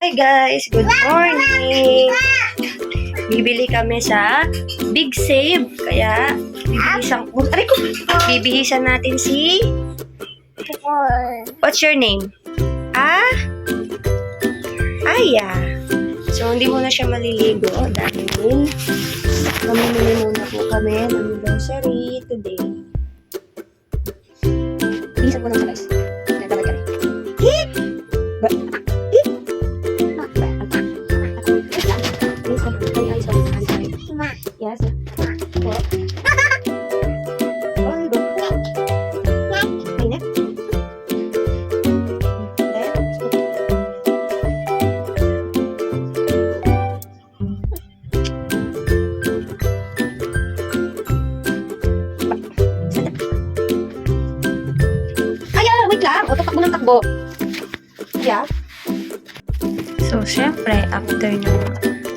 Hi guys, good morning! Bibili kami sa Big Save. Kaya, bibihisan natin si... What's your name? Aya. So, hindi muna siya maliligo dahil mamimili muna po kami ng grocery today. Bihisan ko lang siya guys. Nagdamag kami. Yes. Wait lang. O, takbo ng takbo. Yeah. So, syempre, after nung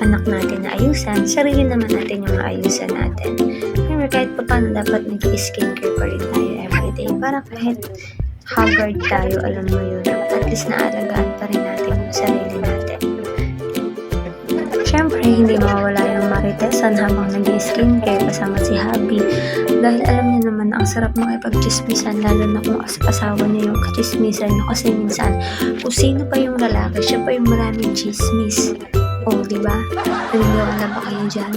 anak natin na ayusan, sarili naman natin yung maayusan natin. Pero kahit pa paano dapat nag-skincare pa rin tayo everyday. Para kahit haggard tayo, alam mo yun, at least naalagaan pa rin natin yung sarili natin. Syempre, hindi mawawala yung maritesan habang nag-skincare kasama si Habi. Dahil alam niya naman na ang sarap makipag-chismisan, lalo na kung asawa niya yung kachismisan niyo. Kasi minsan, kung sino pa yung lalaki, siya pa yung maraming chismis. O, diba? Naniniwala na ba kayo dyan?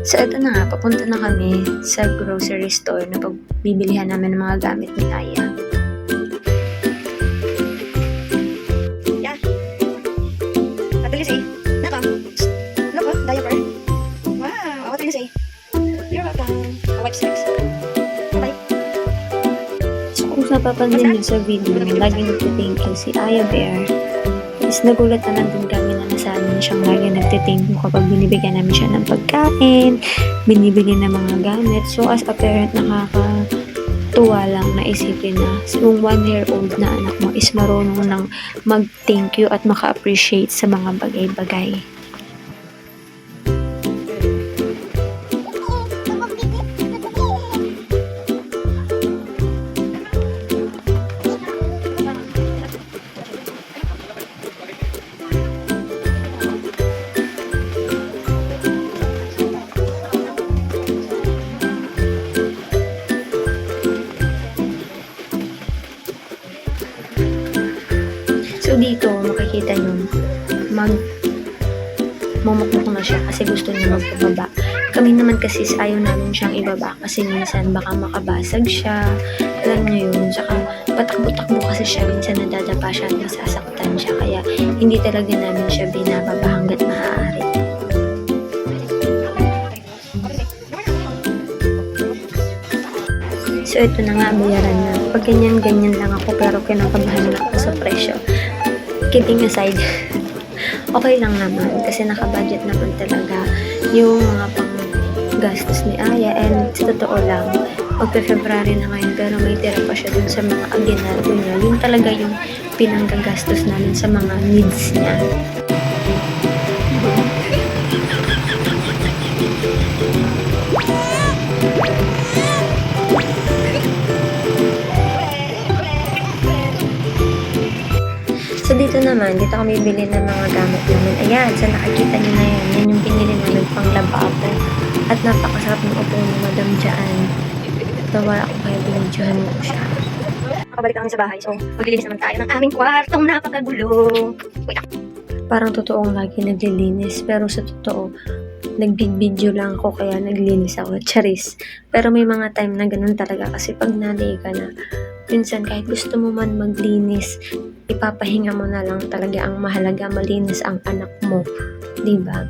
So, ito na nga, papunta na kami sa grocery store na pagbibilihan namin ng mga gamit ni Aya. Yeah. What will you say? Nako, diaper. Wow, what will you say? You're welcome. Wipes next. Bye. So, kung napapansin niyo sa video, laging nagtithank you si Aya Bear. Is nagulat na lang din kami na nasa amin siyang lagi nagtithank you kapag binibigyan namin siya ng pagkain, binibigyan ng mga gamit. So as a parent, nakakatuwa lang na isipin na yung 1-year-old na anak mo is marunong ng mag-thank you at maka-appreciate sa mga bagay-bagay. So dito, makikita nyo, mamukmuk na siya kasi gusto niya magpababa. Kami naman kasi ayaw namin siyang ibaba kasi minsan baka makabasag siya. Alam niyo yun. Tsaka patakbo-takbo kasi siya. Minsan nadadapa siya at masasaktan siya. Kaya hindi talaga namin siya binababa hanggat maaari. So ito na nga, bayaran na. Pag ganyan-ganyan lang ako pero kinakabahan na ako sa presyo. Kidding aside, okay lang naman kasi nakabudget naman talaga yung mga pang-gastos ni Aya. And sa totoo lang, magpe-February na ngayon pero may tira pa siya dun sa mga aginaldo niya. Yun talaga yung pinanggagastos namin sa mga needs niya. So dito naman, dito kami bili ng mga gamit namin. Ayan, sa nakikita niyo na yan. Yan yung pinili namin pang lababo. At napakasarap ng upo ni Madam dyan. Nawala ko kaya binidyohan ko siya. Nakabalik kami sa bahay. So, maglilinis naman tayo ng aming kwartong napakagulo. Parang totoong lagi naglilinis. Pero sa totoo, Nag-video lang ako kaya naglinis ako, charis. Pero may mga time na ganun talaga kasi pag nanay ka na, minsan kahit gusto mo man maglinis, ipapahinga mo na lang talaga, ang mahalaga malinis ang anak mo, 'di ba?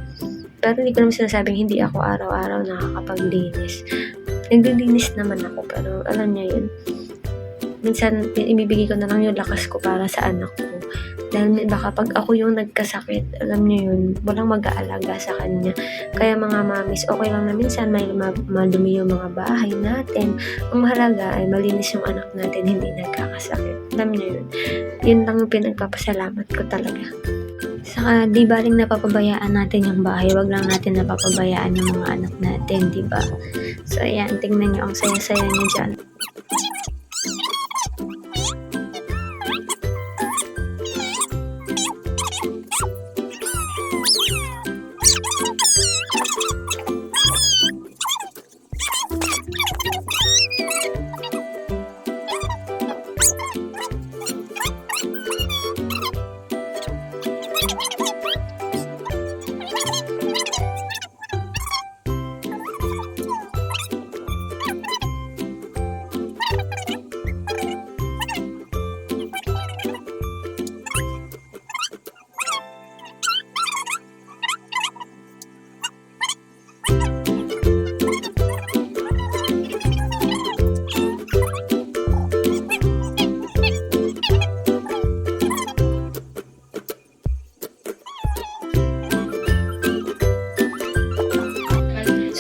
Pero hindi ko naman sinasabing hindi ako araw-araw nakakapaglinis. Naglilinis naman ako pero alam niya yun, minsan ibibigay ko na lang yung lakas ko para sa anak ko. Dahil baka pag ako yung nagkasakit, alam niyo yun, walang mag-aalaga sa kanya. Kaya mga mamis, okay lang na minsan may madumi yung mga bahay natin. Ang mahalaga ay malinis yung anak natin, hindi nagkakasakit. Alam niyo yun. Yun lang yung pinagpapasalamat ko talaga. Saka di baling napapabayaan natin yung bahay, wag lang natin napapabayaan yung mga anak natin, di ba? So ayan, tingnan niyo ang saya-saya niya dyan.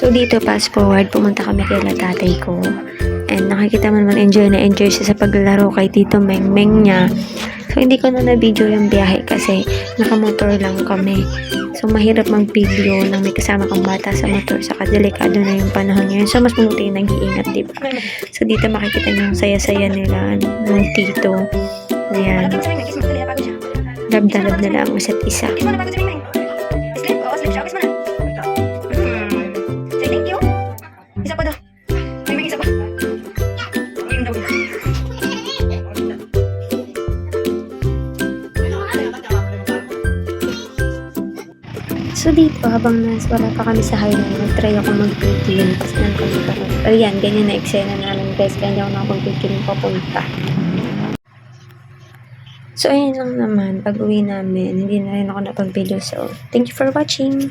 So dito, fast forward, pumunta kami kay tatay ko. And nakikita mo naman, enjoy na enjoy siya sa paglalaro kay Tito Meng niya. So hindi ko na na-video yung biyahe kasi nakamotor lang kami. So mahirap mag-video nang may kasama kang bata sa motor, saka delikado na yung panahon ngayon. So mas mabuti yung nag-iingat, diba? So dito makikita niyo yung saya-saya nila ng tito. Ayan. Love na love nila ang isa't isa. Kiss mo na bago sabihin, Meng. Sleep? Oo, sleep siya. Kiss mo na. Say thank you. Isa pa daw. May isa pa. Yung daw. So dito, habang wala pa kami sa highway, nag-try ako mag-video kasi nang kami karoon. Pero yan, ganyan na eksena namin guys, kaya hindi ako nakapag-video papunta. So ayun lang naman, pag uwi namin, hindi na rin ako napag-video. So, thank you for watching!